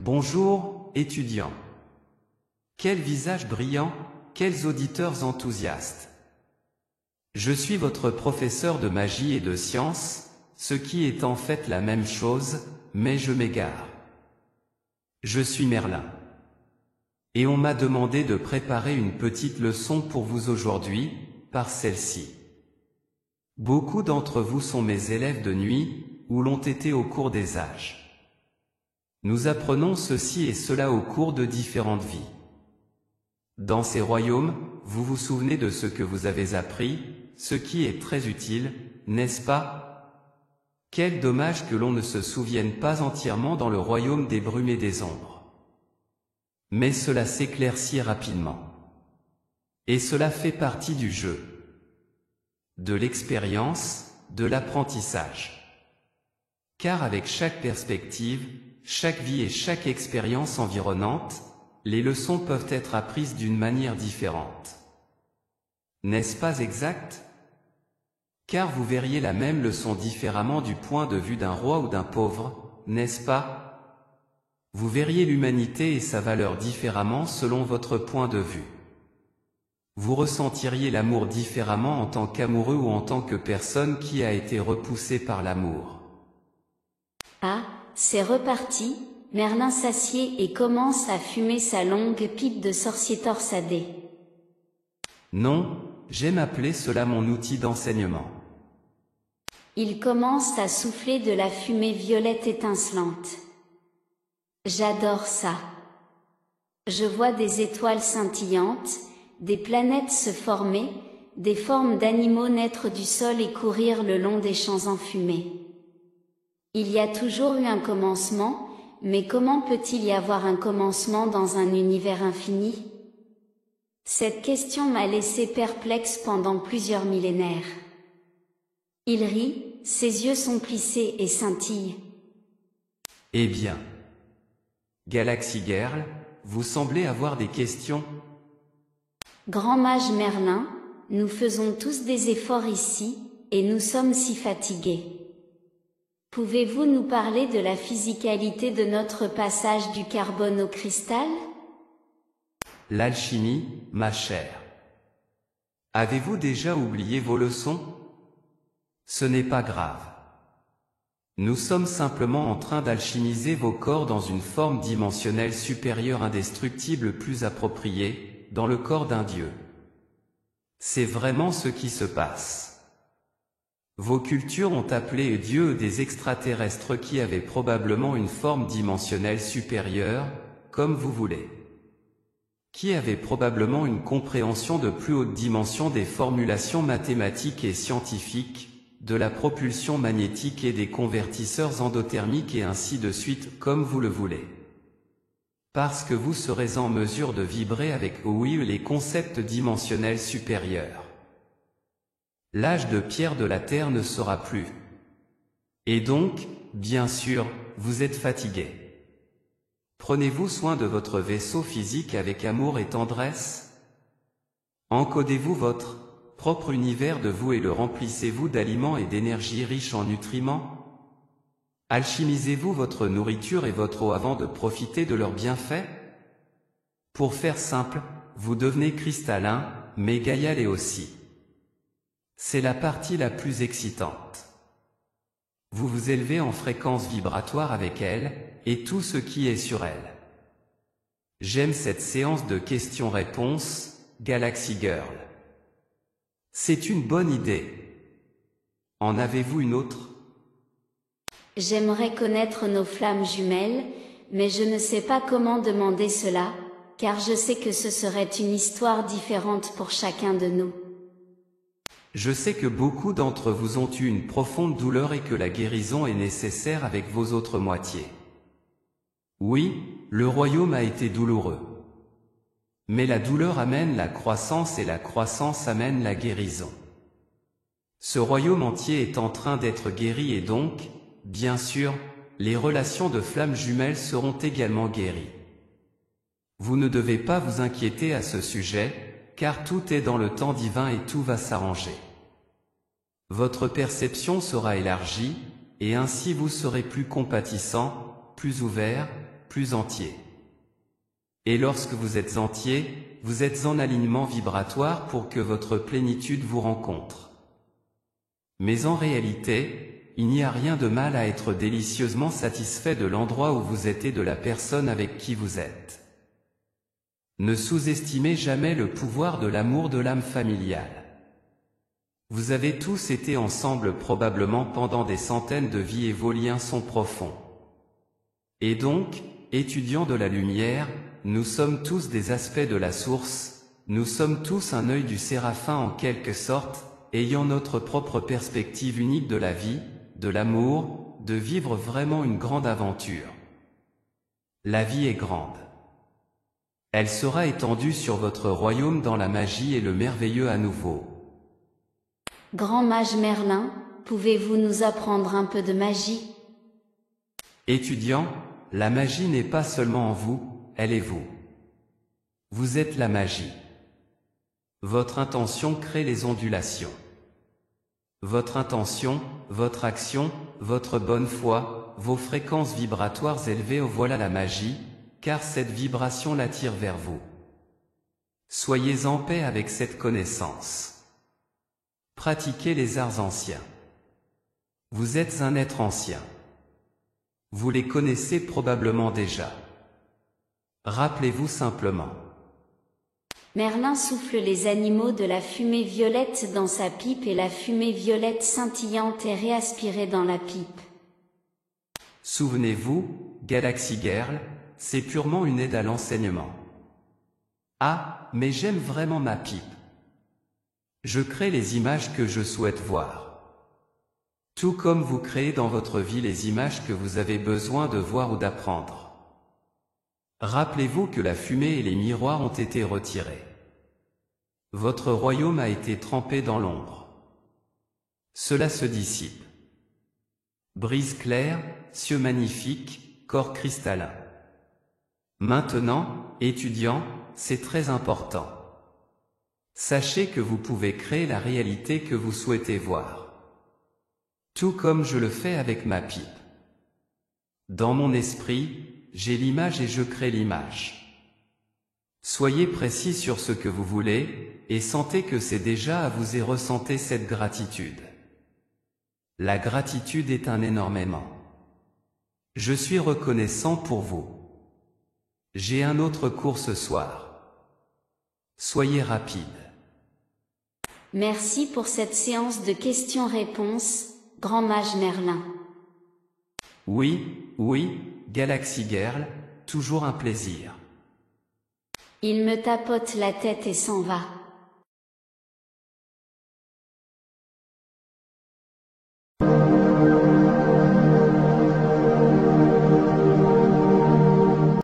Bonjour, étudiants. Quel visage brillant, quels auditeurs enthousiastes. Je suis votre professeur de magie et de science, ce qui est en fait la même chose, mais je m'égare. Je suis Merlin. Et on m'a demandé de préparer une petite leçon pour vous aujourd'hui, par celle-ci. Beaucoup d'entre vous sont mes élèves de nuit, ou l'ont été au cours des âges. Nous apprenons ceci et cela au cours de différentes vies. Dans ces royaumes, vous vous souvenez de ce que vous avez appris, ce qui est très utile, n'est-ce pas? Quel dommage que l'on ne se souvienne pas entièrement dans le royaume des brumes et des ombres. Mais cela s'éclaircit rapidement. Et cela fait partie du jeu, de l'expérience, de l'apprentissage. Car avec chaque perspective, chaque vie et chaque expérience environnante, les leçons peuvent être apprises d'une manière différente. N'est-ce pas exact? Car vous verriez la même leçon différemment du point de vue d'un roi ou d'un pauvre, n'est-ce pas? Vous verriez l'humanité et sa valeur différemment selon votre point de vue. Vous ressentiriez l'amour différemment en tant qu'amoureux ou en tant que personne qui a été repoussée par l'amour. Ah, c'est reparti, Merlin s'assied et commence à fumer sa longue pipe de sorcier torsadé. Non, j'aime appeler cela mon outil d'enseignement. Il commence à souffler de la fumée violette étincelante. J'adore ça. Je vois des étoiles scintillantes, des planètes se former, des formes d'animaux naître du sol et courir le long des champs enfumés. Il y a toujours eu un commencement, mais comment peut-il y avoir un commencement dans un univers infini? Cette question m'a laissé perplexe pendant plusieurs millénaires. Il rit, ses yeux sont plissés et scintillent. Eh bien, Galaxy Girl, vous semblez avoir des questions? Grand mage Merlin, nous faisons tous des efforts ici, et nous sommes si fatigués. Pouvez-vous nous parler de la physicalité de notre passage du carbone au cristal? L'alchimie, ma chère. Avez-vous déjà oublié vos leçons? Ce n'est pas grave. Nous sommes simplement en train d'alchimiser vos corps dans une forme dimensionnelle supérieure indestructible plus appropriée, dans le corps d'un dieu. C'est vraiment ce qui se passe. Vos cultures ont appelé Dieu des extraterrestres qui avaient probablement une forme dimensionnelle supérieure, comme vous voulez. Qui avaient probablement une compréhension de plus haute dimension des formulations mathématiques et scientifiques, de la propulsion magnétique et des convertisseurs endothermiques et ainsi de suite, comme vous le voulez. Parce que vous serez en mesure de vibrer avec les concepts dimensionnels supérieurs. L'âge de pierre de la Terre ne sera plus. Et donc, bien sûr, vous êtes fatigué. Prenez-vous soin de votre vaisseau physique avec amour et tendresse? Encodez-vous votre propre univers de vous et le remplissez-vous d'aliments et d'énergie riches en nutriments? Alchimisez-vous votre nourriture et votre eau avant de profiter de leurs bienfaits? Pour faire simple, vous devenez cristallin, mais Gaïa l'est aussi. C'est la partie la plus excitante. Vous vous élevez en fréquence vibratoire avec elle, et tout ce qui est sur elle. J'aime cette séance de questions-réponses, Galaxy Girl. C'est une bonne idée. En avez-vous une autre? J'aimerais connaître nos flammes jumelles, mais je ne sais pas comment demander cela, car je sais que ce serait une histoire différente pour chacun de nous. Je sais que beaucoup d'entre vous ont eu une profonde douleur et que la guérison est nécessaire avec vos autres moitiés. Oui, le royaume a été douloureux. Mais la douleur amène la croissance et la croissance amène la guérison. Ce royaume entier est en train d'être guéri et donc, bien sûr, les relations de flammes jumelles seront également guéries. Vous ne devez pas vous inquiéter à ce sujet, car tout est dans le temps divin et tout va s'arranger. Votre perception sera élargie, et ainsi vous serez plus compatissant, plus ouvert, plus entier. Et lorsque vous êtes entier, vous êtes en alignement vibratoire pour que votre plénitude vous rencontre. Mais en réalité, il n'y a rien de mal à être délicieusement satisfait de l'endroit où vous êtes et de la personne avec qui vous êtes. Ne sous-estimez jamais le pouvoir de l'amour de l'âme familiale. Vous avez tous été ensemble probablement pendant des centaines de vies et vos liens sont profonds. Et donc, étudiants de la lumière, nous sommes tous des aspects de la source, nous sommes tous un œil du séraphin en quelque sorte, ayant notre propre perspective unique de la vie, de l'amour, de vivre vraiment une grande aventure. La vie est grande. Elle sera étendue sur votre royaume dans la magie et le merveilleux à nouveau. Grand mage Merlin, pouvez-vous nous apprendre un peu de magie? Étudiants, la magie n'est pas seulement en vous, elle est vous. Vous êtes la magie. Votre intention crée les ondulations. Votre intention, votre action, votre bonne foi, vos fréquences vibratoires élevées, voilà la magie, car cette vibration l'attire vers vous. Soyez en paix avec cette connaissance. Pratiquez les arts anciens. Vous êtes un être ancien. Vous les connaissez probablement déjà. Rappelez-vous simplement. Merlin souffle les animaux de la fumée violette dans sa pipe et la fumée violette scintillante est réaspirée dans la pipe. Souvenez-vous, Galaxy Girl, c'est purement une aide à l'enseignement. Ah, mais j'aime vraiment ma pipe. Je crée les images que je souhaite voir. Tout comme vous créez dans votre vie les images que vous avez besoin de voir ou d'apprendre. Rappelez-vous que la fumée et les miroirs ont été retirés. Votre royaume a été trempé dans l'ombre. Cela se dissipe. Brise claire, cieux magnifiques, corps cristallin. Maintenant, étudiants, c'est très important. Sachez que vous pouvez créer la réalité que vous souhaitez voir. Tout comme je le fais avec ma pipe. Dans mon esprit, j'ai l'image et je crée l'image. Soyez précis sur ce que vous voulez, et sentez que c'est déjà à vous et ressentez cette gratitude. La gratitude est un énormément. Je suis reconnaissant pour vous. J'ai un autre cours ce soir. Soyez rapide. Merci pour cette séance de questions-réponses, Grand Mage Merlin. Oui, Galaxy Girl, toujours un plaisir. Il me tapote la tête et s'en va.